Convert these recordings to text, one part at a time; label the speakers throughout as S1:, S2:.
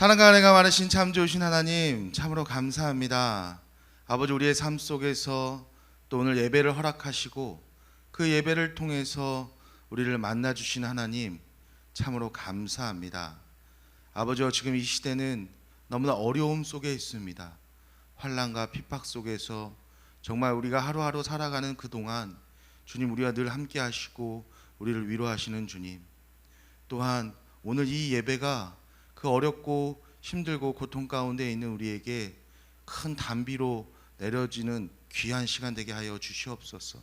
S1: 사랑과 은혜가 많으신 참 좋으신 하나님, 참으로 감사합니다. 아버지, 우리의 삶 속에서 또 오늘 예배를 허락하시고 그 예배를 통해서 우리를 만나주신 하나님, 참으로 감사합니다. 아버지와 지금 이 시대는 너무나 어려움 속에 있습니다. 환난과 핍박 속에서 정말 우리가 하루하루 살아가는 그동안 주님, 우리와 늘 함께 하시고 우리를 위로하시는 주님, 또한 오늘 이 예배가 그 어렵고 힘들고 고통 가운데 있는 우리에게 큰 단비로 내려지는 귀한 시간 되게 하여 주시옵소서.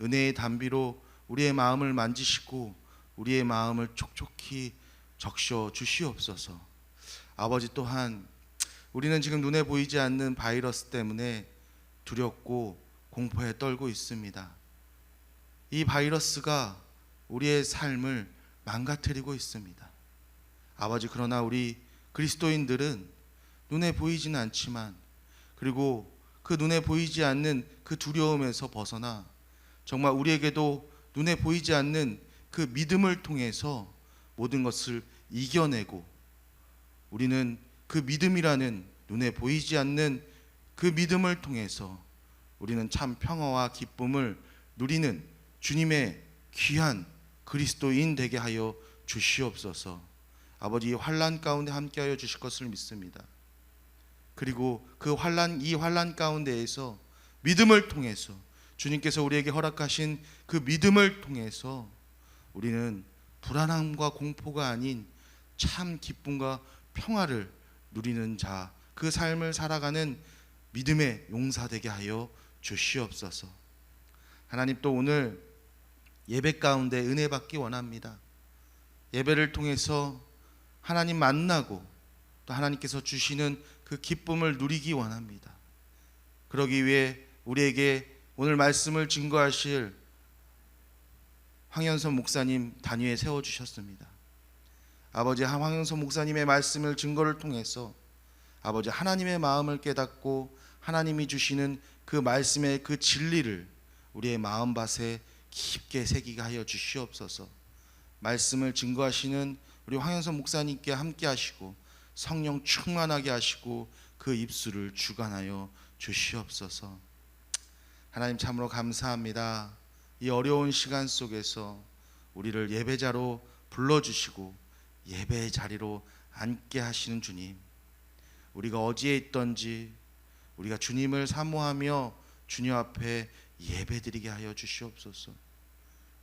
S1: 은혜의 단비로 우리의 마음을 만지시고 우리의 마음을 촉촉히 적셔 주시옵소서. 아버지, 또한 우리는 지금 눈에 보이지 않는 바이러스 때문에 두렵고 공포에 떨고 있습니다. 이 바이러스가 우리의 삶을 망가뜨리고 있습니다. 아버지, 그러나 우리 그리스도인들은 눈에 보이지는 않지만, 그리고 그 눈에 보이지 않는 그 두려움에서 벗어나 정말 우리에게도 눈에 보이지 않는 그 믿음을 통해서 모든 것을 이겨내고, 우리는 그 믿음이라는 눈에 보이지 않는 그 믿음을 통해서 우리는 참 평화와 기쁨을 누리는 주님의 귀한 그리스도인 되게 하여 주시옵소서. 아버지, 이 환난 가운데 함께하여 주실 것을 믿습니다. 그리고 이 환난 가운데에서 믿음을 통해서 주님께서 우리에게 허락하신 그 믿음을 통해서 우리는 불안함과 공포가 아닌 참 기쁨과 평화를 누리는 자, 그 삶을 살아가는 믿음의 용사 되게 하여 주시옵소서. 하나님, 또 오늘 예배 가운데 은혜 받기 원합니다. 예배를 통해서 하나님 만나고 또 하나님께서 주시는 그 기쁨을 누리기 원합니다. 그러기 위해 우리에게 오늘 말씀을 증거하실 황현선 목사님 단위에 세워주셨습니다. 아버지, 황현선 목사님의 말씀을 증거를 통해서 아버지, 하나님의 마음을 깨닫고 하나님이 주시는 그 말씀의 그 진리를 우리의 마음밭에 깊게 새기게 하여 주시옵소서. 말씀을 증거하시는 우리 황현선 목사님께 함께 하시고 성령 충만하게 하시고 그 입술을 주관하여 주시옵소서. 하나님, 참으로 감사합니다. 이 어려운 시간 속에서 우리를 예배자로 불러주시고 예배의 자리로 앉게 하시는 주님, 우리가 어디에 있든지 우리가 주님을 사모하며 주님 앞에 예배드리게 하여 주시옵소서.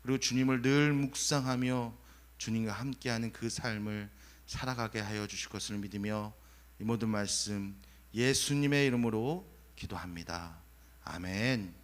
S1: 그리고 주님을 늘 묵상하며 주님과 함께하는 그 삶을 살아가게 하여 주실 것을 믿으며 이 모든 말씀 예수님의 이름으로 기도합니다. 아멘.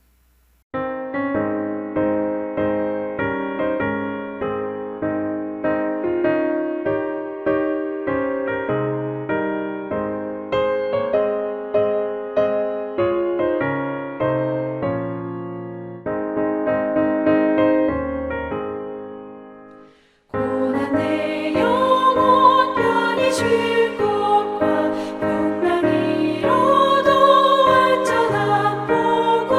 S2: 쉴 곳과 풍랑이로도 안전한 보고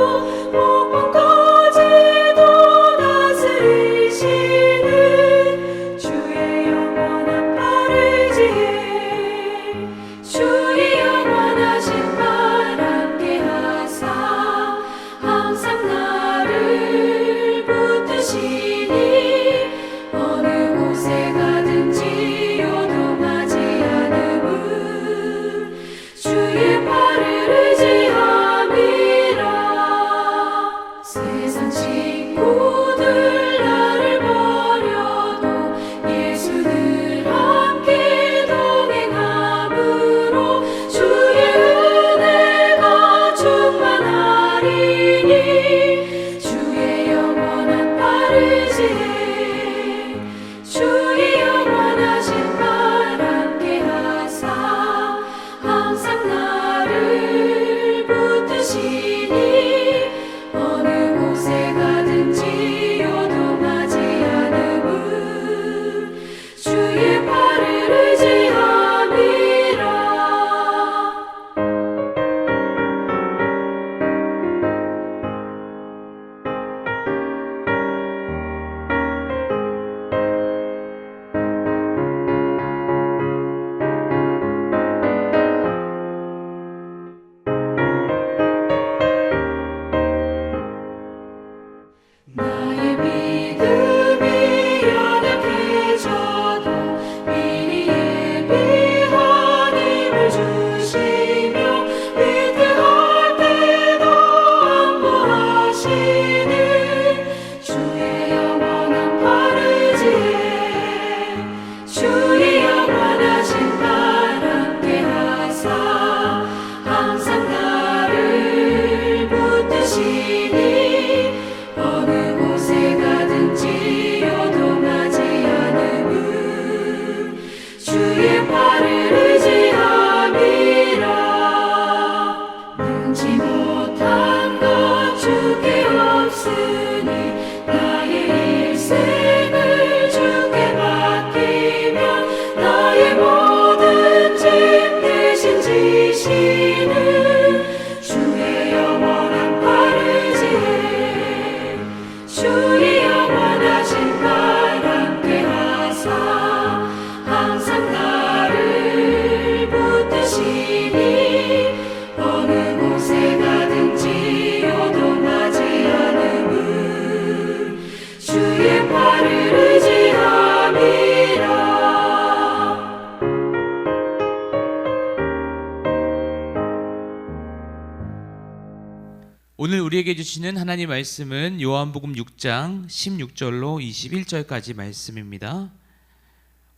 S2: 오늘 우리에게 주시는 하나님 말씀은 요한복음 6장 16절로 21절까지 말씀입니다.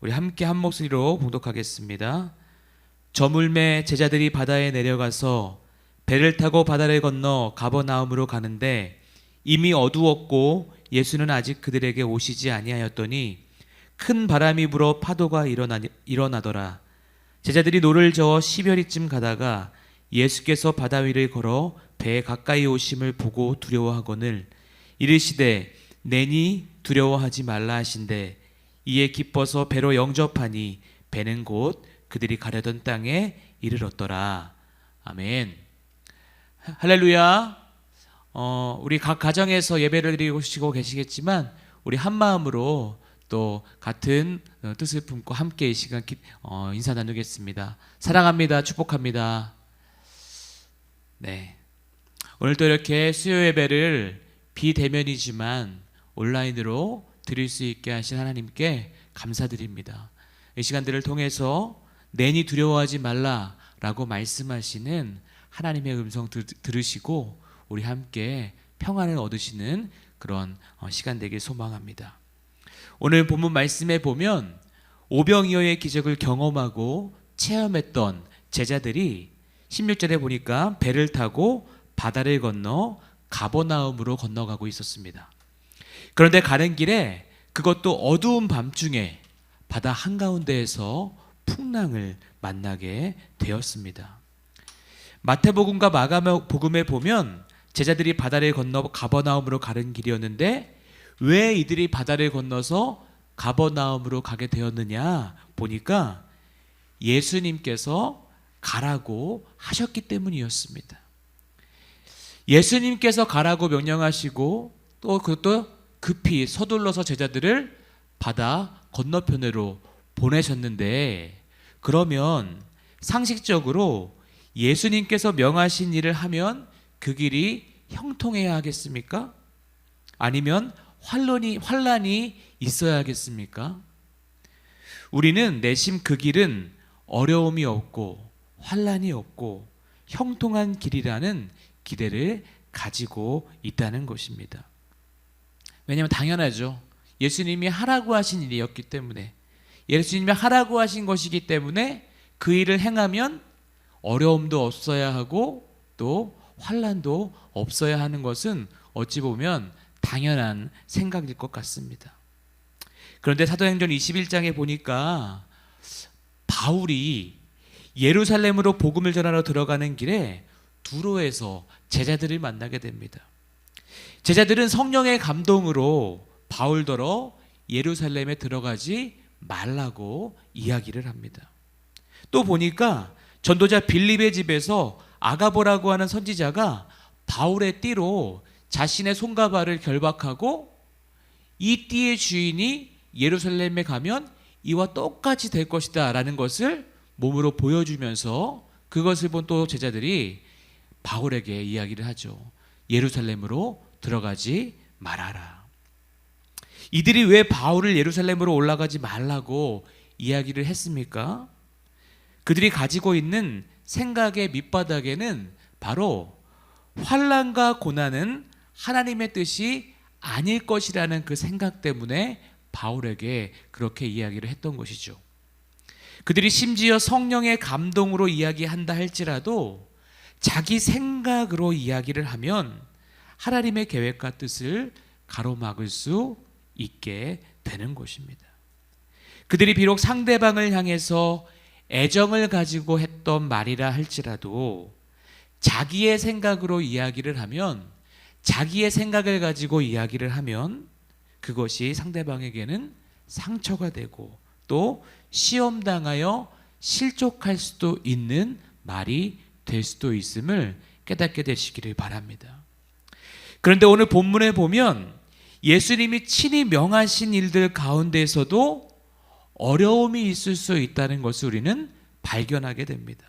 S2: 우리 함께 한 목소리로 봉독하겠습니다. 저물매 제자들이 바다에 내려가서 배를 타고 바다를 건너 가버나움으로 가는데 이미 어두웠고 예수는 아직 그들에게 오시지 아니하였더니 큰 바람이 불어 파도가 일어나더라. 제자들이 노를 저어 10여리쯤 가다가 예수께서 바다 위를 걸어 배에 가까이 오심을 보고 두려워하거늘 이르시되 내니 두려워하지 말라 하신대 이에 기뻐서 배로 영접하니 배는 곧 그들이 가려던 땅에 이르렀더라. 아멘. 할렐루야. 우리 각 가정에서 예배를 드리고 계시겠지만 우리 한 마음으로 또 같은 뜻을 품고 함께 이 시간 인사 나누겠습니다. 사랑합니다. 축복합니다. 네. 오늘 또 이렇게 수요 예배를 비대면이지만 온라인으로 드릴 수 있게 하신 하나님께 감사드립니다. 이 시간들을 통해서 내니 두려워하지 말라라고 말씀하시는 하나님의 음성 들으시고 우리 함께 평안을 얻으시는 그런 시간 되길 소망합니다. 오늘 본문 말씀에 보면 오병이어의 기적을 경험하고 체험했던 제자들이 16절에 보니까 배를 타고 바다를 건너 가버나움으로 건너가고 있었습니다. 그런데 가는 길에 그것도 어두운 밤중에 바다 한가운데에서 풍랑을 만나게 되었습니다. 마태복음과 마가복음에 보면 제자들이 바다를 건너 가버나움으로 가는 길이었는데 왜 이들이 바다를 건너서 가버나움으로 가게 되었느냐 보니까 예수님께서 가라고 하셨기 때문이었습니다. 예수님께서 가라고 명령하시고 또 그것도 급히 서둘러서 제자들을 바다 건너편으로 보내셨는데 그러면 상식적으로 예수님께서 명하신 일을 하면 그 길이 형통해야 하겠습니까? 아니면 환란이 있어야 하겠습니까? 우리는 내심 그 길은 어려움이 없고 환란이 없고 형통한 길이라는 기대를 가지고 있다는 것입니다. 왜냐하면 당연하죠. 예수님이 하라고 하신 일이었기 때문에 예수님이 하라고 하신 것이기 때문에 그 일을 행하면 어려움도 없어야 하고 또 환란도 없어야 하는 것은 어찌 보면 당연한 생각일 것 같습니다. 그런데 사도행전 21장에 보니까 바울이 예루살렘으로 복음을 전하러 들어가는 길에 두로에서 제자들을 만나게 됩니다. 제자들은 성령의 감동으로 바울더러 예루살렘에 들어가지 말라고 이야기를 합니다. 또 보니까 전도자 빌립의 집에서 아가보라고 하는 선지자가 바울의 띠로 자신의 손과 발을 결박하고 이 띠의 주인이 예루살렘에 가면 이와 똑같이 될 것이다 라는 것을 몸으로 보여주면서 그것을 본 또 제자들이 바울에게 이야기를 하죠. 예루살렘으로 들어가지 말아라. 이들이 왜 바울을 예루살렘으로 올라가지 말라고 이야기를 했습니까? 그들이 가지고 있는 생각의 밑바닥에는 바로 환난과 고난은 하나님의 뜻이 아닐 것이라는 그 생각 때문에 바울에게 그렇게 이야기를 했던 것이죠. 그들이 심지어 성령의 감동으로 이야기한다 할지라도 자기 생각으로 이야기를 하면 하나님의 계획과 뜻을 가로막을 수 있게 되는 것입니다. 그들이 비록 상대방을 향해서 애정을 가지고 했던 말이라 할지라도 자기의 생각으로 이야기를 하면 자기의 생각을 가지고 이야기를 하면 그것이 상대방에게는 상처가 되고 또 시험당하여 실족할 수도 있는 말이 될 수도 있음을 깨닫게 되시기를 바랍니다. 그런데 오늘 본문에 보면 예수님이 친히 명하신 일들 가운데에서도 어려움이 있을 수 있다는 것을 우리는 발견하게 됩니다.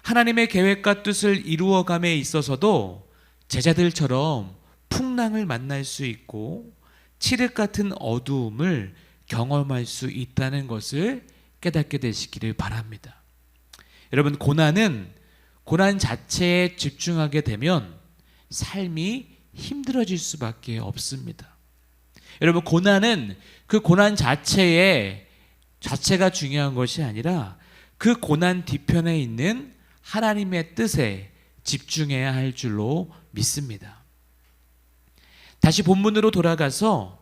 S2: 하나님의 계획과 뜻을 이루어감에 있어서도 제자들처럼 풍랑을 만날 수 있고 칠흑 같은 어두움을 경험할 수 있다는 것을 깨닫게 되시기를 바랍니다. 여러분, 고난 자체에 집중하게 되면 삶이 힘들어질 수밖에 없습니다. 여러분, 고난은 그 고난 자체가 중요한 것이 아니라 그 고난 뒤편에 있는 하나님의 뜻에 집중해야 할 줄로 믿습니다. 다시 본문으로 돌아가서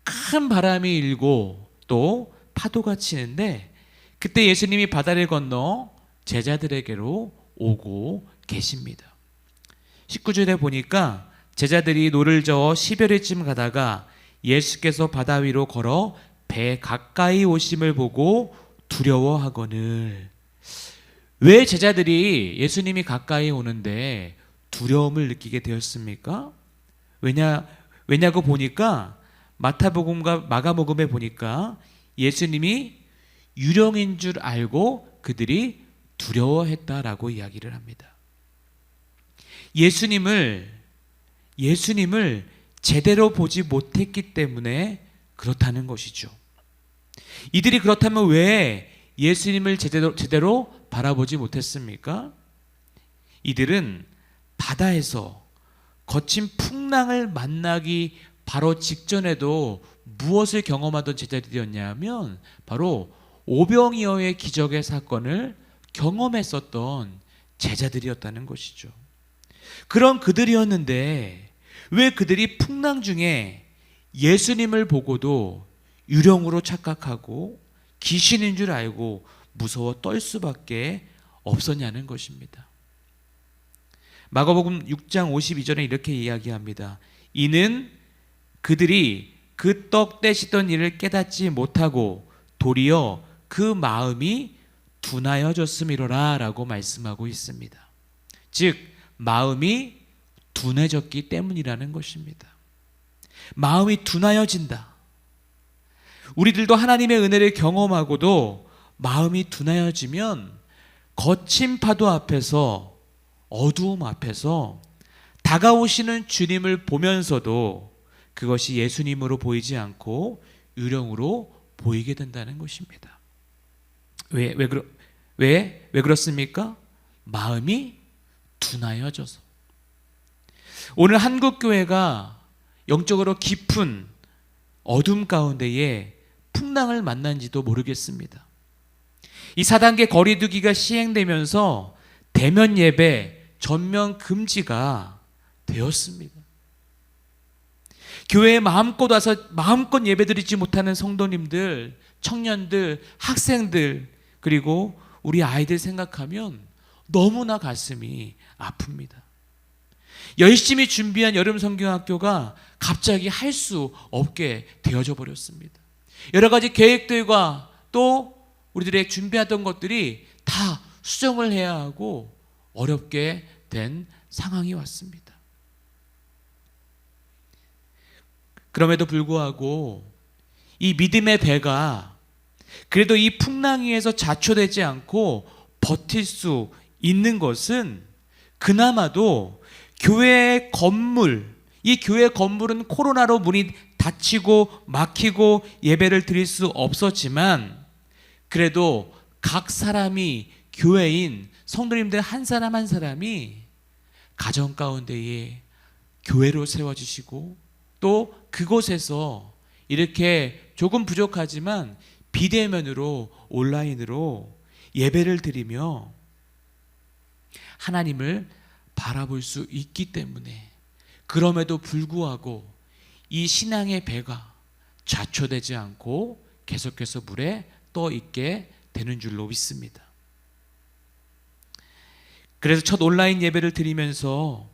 S2: 큰 바람이 일고 또 파도가 치는데 그때 예수님이 바다를 건너 제자들에게로 오고 계십니다. 19절에 보니까 제자들이 노를 저어 10여리쯤 가다가 예수께서 바다 위로 걸어 배 가까이 오심을 보고 두려워하거늘. 왜 제자들이 예수님이 가까이 오는데 두려움을 느끼게 되었습니까? 왜냐고 보니까 마태복음과 마가복음에 보니까 예수님이 유령인 줄 알고 그들이 두려워했다라고 이야기를 합니다. 예수님을 제대로 보지 못했기 때문에 그렇다는 것이죠. 이들이 그렇다면 왜 예수님을 제대로 바라보지 못했습니까? 이들은 바다에서 거친 풍랑을 만나기 바로 직전에도 무엇을 경험하던 제자들이었냐면 바로 오병이어의 기적의 사건을 경험했었던 제자들이었다는 것이죠. 그런 그들이었는데 왜 그들이 풍랑 중에 예수님을 보고도 유령으로 착각하고 귀신인 줄 알고 무서워 떨 수밖에 없었냐는 것입니다. 마가복음 6장 52절에 이렇게 이야기합니다. 이는 그들이 그 떡 떼시던 일을 깨닫지 못하고 도리어 그 마음이 둔하여졌음이로라 라고 말씀하고 있습니다. 즉 마음이 둔해졌기 때문이라는 것입니다. 마음이 둔하여진다. 우리들도 하나님의 은혜를 경험하고도 마음이 둔하여지면 거친 파도 앞에서, 어두움 앞에서 다가오시는 주님을 보면서도 그것이 예수님으로 보이지 않고 유령으로 보이게 된다는 것입니다. 왜 그렇습니까? 마음이 둔하여져서. 오늘 한국교회가 영적으로 깊은 어둠 가운데에 풍랑을 만난지도 모르겠습니다. 이 4단계 거리두기가 시행되면서 대면 예배, 전면 금지가 되었습니다. 교회에 마음껏 와서 마음껏 예배드리지 못하는 성도님들, 청년들, 학생들, 그리고 우리 아이들 생각하면 너무나 가슴이 아픕니다. 열심히 준비한 여름 성경학교가 갑자기 할 수 없게 되어져 버렸습니다. 여러 가지 계획들과 또 우리들의 준비하던 것들이 다 수정을 해야 하고 어렵게 된 상황이 왔습니다. 그럼에도 불구하고 이 믿음의 배가 그래도 이 풍랑 위에서 자초되지 않고 버틸 수 있는 것은 그나마도 교회의 건물, 이 교회 건물은 코로나로 문이 닫히고 막히고 예배를 드릴 수 없었지만 그래도 각 사람이 교회인 성도님들 한 사람 한 사람이 가정 가운데에 교회로 세워주시고 또 그곳에서 이렇게 조금 부족하지만 비대면으로 온라인으로 예배를 드리며 하나님을 바라볼 수 있기 때문에 그럼에도 불구하고 이 신앙의 배가 좌초되지 않고 계속해서 물에 떠 있게 되는 줄로 믿습니다. 그래서 첫 온라인 예배를 드리면서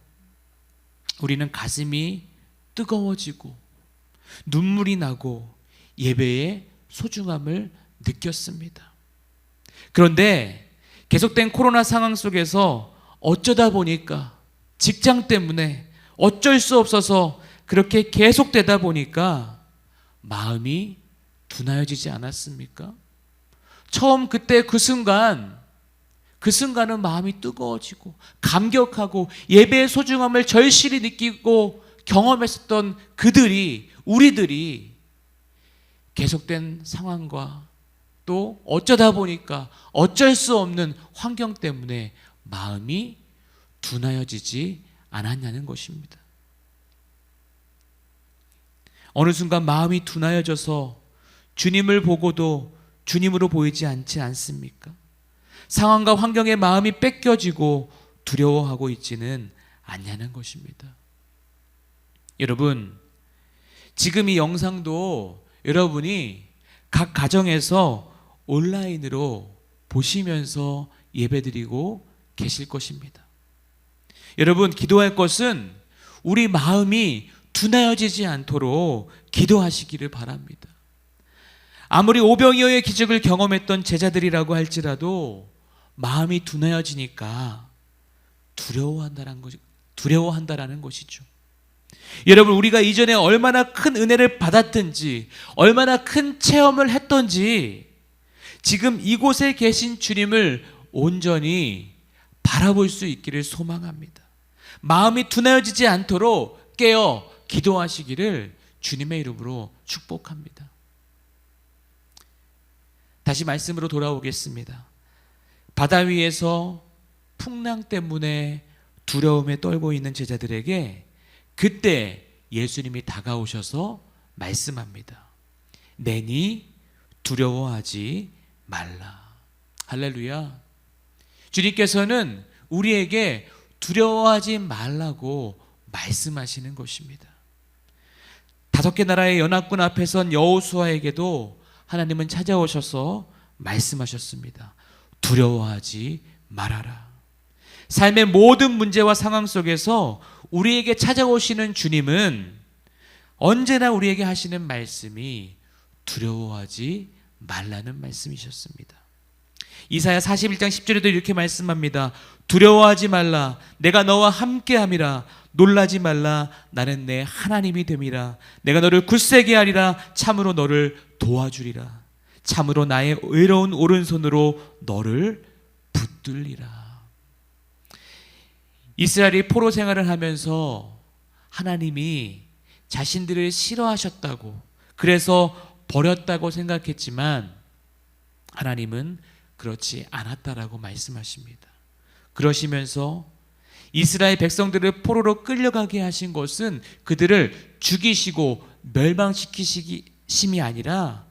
S2: 우리는 가슴이 뜨거워지고 눈물이 나고 예배의 소중함을 느꼈습니다. 그런데 계속된 코로나 상황 속에서 어쩌다 보니까 직장 때문에 어쩔 수 없어서 그렇게 계속되다 보니까 마음이 둔하여지지 않았습니까? 처음 그때 그 순간은 마음이 뜨거워지고 감격하고 예배의 소중함을 절실히 느끼고 경험했었던 우리들이 계속된 상황과 또 어쩌다 보니까 어쩔 수 없는 환경 때문에 마음이 둔하여지지 않았냐는 것입니다. 어느 순간 마음이 둔하여져서 주님을 보고도 주님으로 보이지 않지 않습니까? 상황과 환경에 마음이 뺏겨지고 두려워하고 있지는 않냐는 것입니다. 여러분, 지금 이 영상도 여러분이 각 가정에서 온라인으로 보시면서 예배드리고 계실 것입니다. 여러분, 기도할 것은 우리 마음이 둔하여지지 않도록 기도하시기를 바랍니다. 아무리 오병이어의 기적을 경험했던 제자들이라고 할지라도 마음이 둔하여지니까 두려워한다라는 것이죠. 여러분, 우리가 이전에 얼마나 큰 은혜를 받았든지, 얼마나 큰 체험을 했던지, 지금 이곳에 계신 주님을 온전히 바라볼 수 있기를 소망합니다. 마음이 둔하여지지 않도록 깨어 기도하시기를 주님의 이름으로 축복합니다. 다시 말씀으로 돌아오겠습니다. 바다 위에서 풍랑 때문에 두려움에 떨고 있는 제자들에게 그때 예수님이 다가오셔서 말씀합니다. 내니 두려워하지 말라. 할렐루야. 주님께서는 우리에게 두려워하지 말라고 말씀하시는 것입니다. 5개 나라의 연합군 앞에 선 여호수아에게도 하나님은 찾아오셔서 말씀하셨습니다. 두려워하지 말아라. 삶의 모든 문제와 상황 속에서 우리에게 찾아오시는 주님은 언제나 우리에게 하시는 말씀이 두려워하지 말라는 말씀이셨습니다. 이사야 41장 10절에도 이렇게 말씀합니다. 두려워하지 말라. 내가 너와 함께함이라. 놀라지 말라. 나는 내 하나님이 됨이라. 내가 너를 굳세게 하리라. 참으로 너를 도와주리라. 참으로 나의 의로운 오른손으로 너를 붙들리라. 이스라엘이 포로 생활을 하면서 하나님이 자신들을 싫어하셨다고, 그래서 버렸다고 생각했지만 하나님은 그렇지 않았다라고 말씀하십니다. 그러시면서 이스라엘 백성들을 포로로 끌려가게 하신 것은 그들을 죽이시고 멸망시키심이 아니라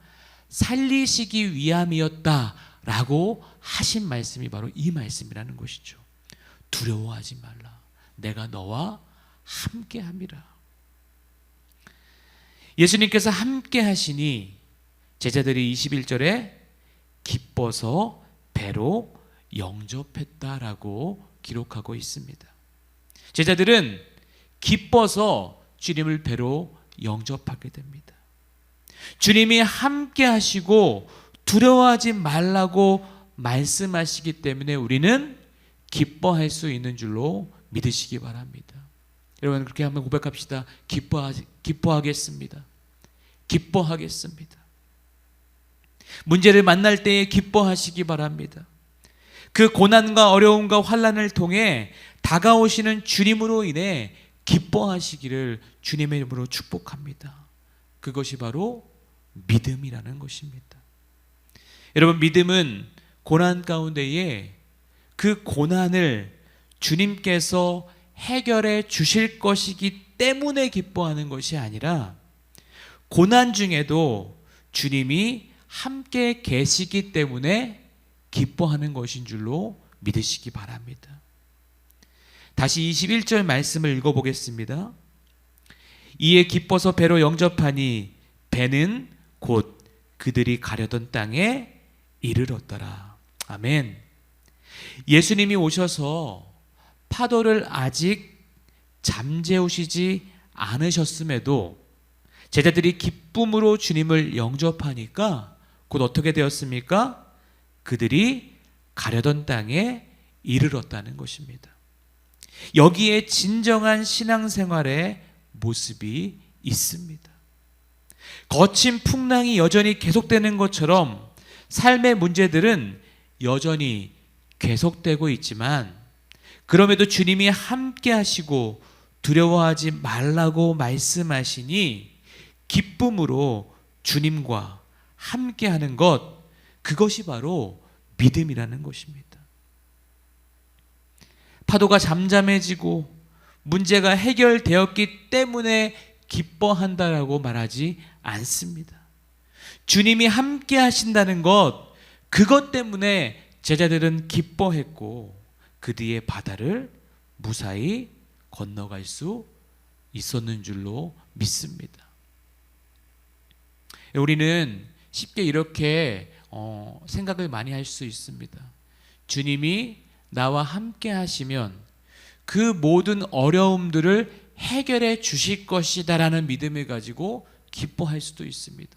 S2: 살리시기 위함이었다라고 하신 말씀이 바로 이 말씀이라는 것이죠. 두려워하지 말라. 내가 너와 함께함이라. 예수님께서 함께 하시니 제자들이 21절에 기뻐서 배로 영접했다라고 기록하고 있습니다. 제자들은 기뻐서 주님을 배로 영접하게 됩니다. 주님이 함께 하시고 두려워하지 말라고 말씀하시기 때문에 우리는 기뻐할 수 있는 줄로 믿으시기 바랍니다. 여러분, 그렇게 한번 고백합시다. 기뻐하겠습니다. 기뻐하겠습니다. 문제를 만날 때에 기뻐하시기 바랍니다. 그 고난과 어려움과 환난을 통해 다가오시는 주님으로 인해 기뻐하시기를 주님의 이름으로 축복합니다. 그것이 바로 믿음이라는 것입니다. 여러분, 믿음은 고난 가운데에 그 고난을 주님께서 해결해 주실 것이기 때문에 기뻐하는 것이 아니라 고난 중에도 주님이 함께 계시기 때문에 기뻐하는 것인 줄로 믿으시기 바랍니다. 다시 21절 말씀을 읽어보겠습니다. 이에 기뻐서 배로 영접하니 배는 곧 그들이 가려던 땅에 이르렀더라. 아멘. 예수님이 오셔서 파도를 아직 잠재우시지 않으셨음에도 제자들이 기쁨으로 주님을 영접하니까 곧 어떻게 되었습니까? 그들이 가려던 땅에 이르렀다는 것입니다. 여기에 진정한 신앙생활의 모습이 있습니다. 거친 풍랑이 여전히 계속되는 것처럼 삶의 문제들은 여전히 계속되고 있지만 그럼에도 주님이 함께 하시고 두려워하지 말라고 말씀하시니 기쁨으로 주님과 함께 하는 것, 그것이 바로 믿음이라는 것입니다. 파도가 잠잠해지고 문제가 해결되었기 때문에 기뻐한다라고 말하지 않습니다. 주님이 함께 하신다는 것, 그것 때문에 제자들은 기뻐했고 그 뒤에 바다를 무사히 건너갈 수 있었는 줄로 믿습니다. 우리는 쉽게 이렇게 생각을 많이 할 수 있습니다. 주님이 나와 함께 하시면 그 모든 어려움들을 해결해 주실 것이다라는 믿음을 가지고 기뻐할 수도 있습니다.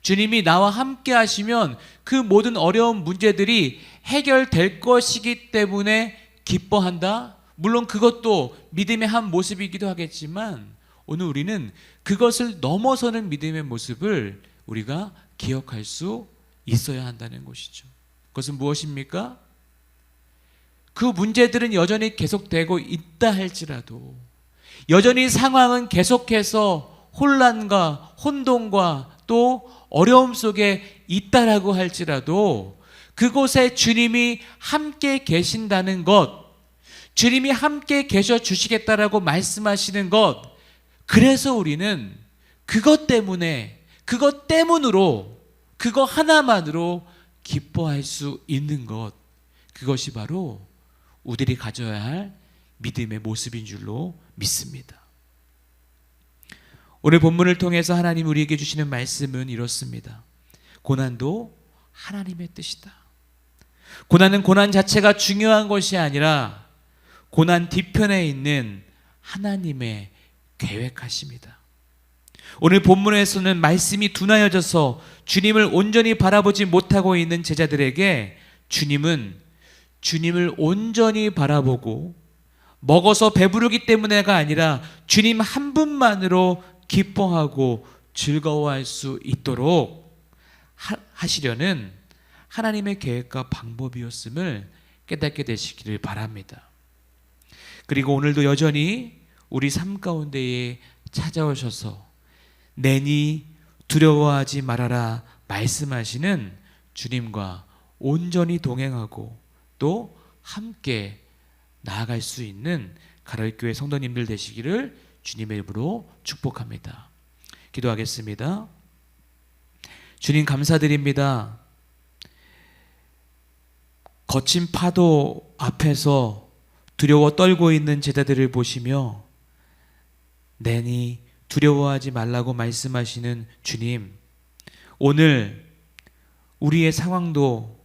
S2: 주님이 나와 함께 하시면 그 모든 어려운 문제들이 해결될 것이기 때문에 기뻐한다. 물론 그것도 믿음의 한 모습이기도 하겠지만 오늘 우리는 그것을 넘어서는 믿음의 모습을 우리가 기억할 수 있어야 한다는 것이죠. 그것은 무엇입니까? 그 문제들은 여전히 계속되고 있다 할지라도, 여전히 상황은 계속해서 혼란과 혼돈과 또 어려움 속에 있다라고 할지라도 그곳에 주님이 함께 계신다는 것, 주님이 함께 계셔 주시겠다라고 말씀하시는 것, 그래서 우리는 그것 때문에, 그것 때문으로, 그거 하나만으로 기뻐할 수 있는 것, 그것이 바로 우리들이 가져야 할 믿음의 모습인 줄로 믿습니다. 오늘 본문을 통해서 하나님 우리에게 주시는 말씀은 이렇습니다. 고난도 하나님의 뜻이다. 고난은 고난 자체가 중요한 것이 아니라 고난 뒤편에 있는 하나님의 계획하십니다. 오늘 본문에서는 말씀이 둔하여져서 주님을 온전히 바라보지 못하고 있는 제자들에게 주님은 주님을 온전히 바라보고 먹어서 배부르기 때문에가 아니라 주님 한 분만으로 기뻐하고 즐거워할 수 있도록 하시려는 하나님의 계획과 방법이었음을 깨닫게 되시기를 바랍니다. 그리고 오늘도 여전히 우리 삶 가운데에 찾아오셔서 내니 두려워하지 말아라 말씀하시는 주님과 온전히 동행하고 또 함께 나아갈 수 있는 가톨교회 성도님들 되시기를 주님의 이름으로 축복합니다. 기도하겠습니다. 주님 감사드립니다. 거친 파도 앞에서 두려워 떨고 있는 제자들을 보시며 내니 두려워하지 말라고 말씀하시는 주님, 오늘 우리의 상황도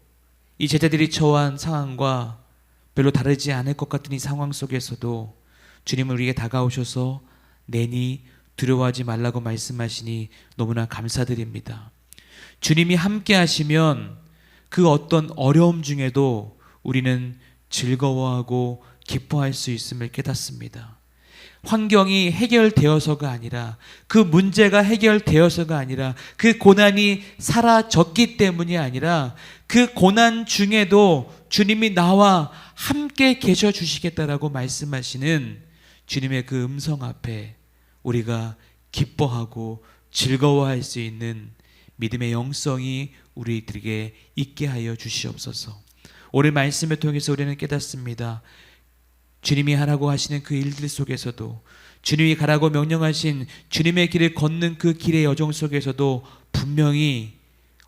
S2: 이 제자들이 처한 상황과 별로 다르지 않을 것 같은 이 상황 속에서도 주님은 우리에게 다가오셔서 내니 두려워하지 말라고 말씀하시니 너무나 감사드립니다. 주님이 함께 하시면 그 어떤 어려움 중에도 우리는 즐거워하고 기뻐할 수 있음을 깨닫습니다. 환경이 해결되어서가 아니라, 그 문제가 해결되어서가 아니라, 그 고난이 사라졌기 때문이 아니라 그 고난 중에도 주님이 나와 함께 계셔 주시겠다라고 말씀하시는 주님의 그 음성 앞에 우리가 기뻐하고 즐거워할 수 있는 믿음의 영성이 우리들에게 있게 하여 주시옵소서. 오늘 말씀을 통해서 우리는 깨닫습니다. 주님이 하라고 하시는 그 일들 속에서도, 주님이 가라고 명령하신 주님의 길을 걷는 그 길의 여정 속에서도 분명히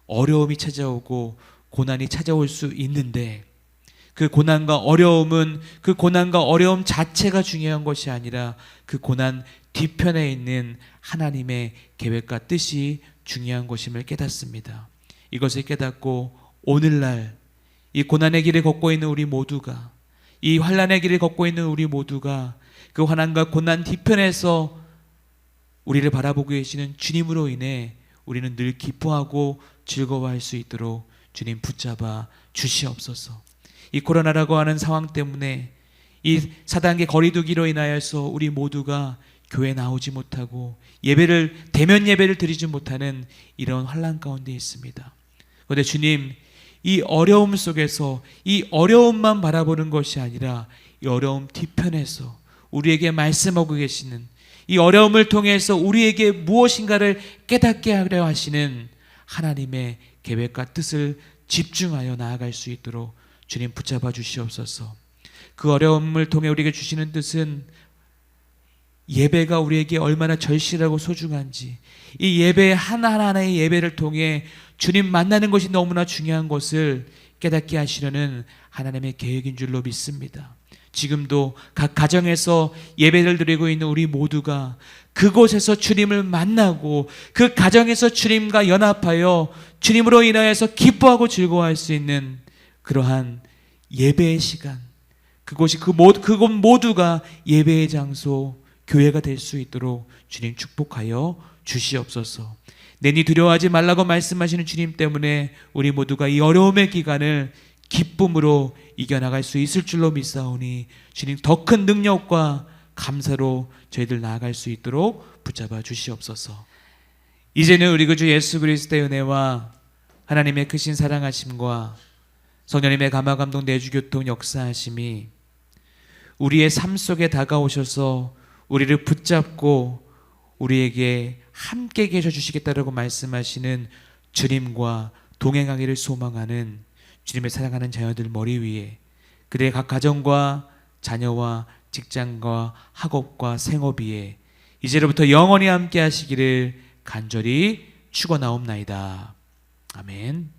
S2: 어려움이 찾아오고 고난이 찾아올 수 있는데, 그 고난과 어려움은 그 고난과 어려움 자체가 중요한 것이 아니라 그 고난 뒤편에 있는 하나님의 계획과 뜻이 중요한 것임을 깨닫습니다. 이것을 깨닫고 오늘날 이 고난의 길을 걷고 있는 우리 모두가, 이 환난의 길을 걷고 있는 우리 모두가 그 환난과 고난 뒤편에서 우리를 바라보고 계시는 주님으로 인해 우리는 늘 기뻐하고 즐거워할 수 있도록 주님 붙잡아 주시옵소서. 이 코로나라고 하는 상황 때문에 이 사단계 거리두기로 인하여서 우리 모두가 교회 나오지 못하고 대면 예배를 드리지 못하는 이런 환난 가운데 있습니다. 그런데 주님, 이 어려움 속에서 이 어려움만 바라보는 것이 아니라 이 어려움 뒤편에서 우리에게 말씀하고 계시는, 이 어려움을 통해서 우리에게 무엇인가를 깨닫게 하려 하시는 하나님의 계획과 뜻을 집중하여 나아갈 수 있도록 주님 붙잡아 주시옵소서. 그 어려움을 통해 우리에게 주시는 뜻은 예배가 우리에게 얼마나 절실하고 소중한지, 이 예배 하나하나의 예배를 통해 주님 만나는 것이 너무나 중요한 것을 깨닫게 하시려는 하나님의 계획인 줄로 믿습니다. 지금도 각 가정에서 예배를 드리고 있는 우리 모두가 그곳에서 주님을 만나고 그 가정에서 주님과 연합하여 주님으로 인하여서 기뻐하고 즐거워할 수 있는 그러한 예배의 시간, 그곳 모두가 예배의 장소, 교회가 될 수 있도록 주님 축복하여 주시옵소서. 내니 두려워하지 말라고 말씀하시는 주님 때문에 우리 모두가 이 어려움의 기간을 기쁨으로 이겨나갈 수 있을 줄로 믿사오니 주님 더 큰 능력과 감사로 저희들 나아갈 수 있도록 붙잡아 주시옵소서. 이제는 우리 그 주 예수 그리스도의 은혜와 하나님의 크신 사랑하심과 성령님의 감화감동 내주교통 역사하심이 우리의 삶 속에 다가오셔서 우리를 붙잡고 우리에게 함께 계셔 주시겠다라고 말씀하시는 주님과 동행하기를 소망하는 주님의 사랑하는 자녀들 머리 위에, 그들의 각 가정과 자녀와 직장과 학업과 생업 위에 이제로부터 영원히 함께 하시기를 간절히 축원하옵나이다. 아멘.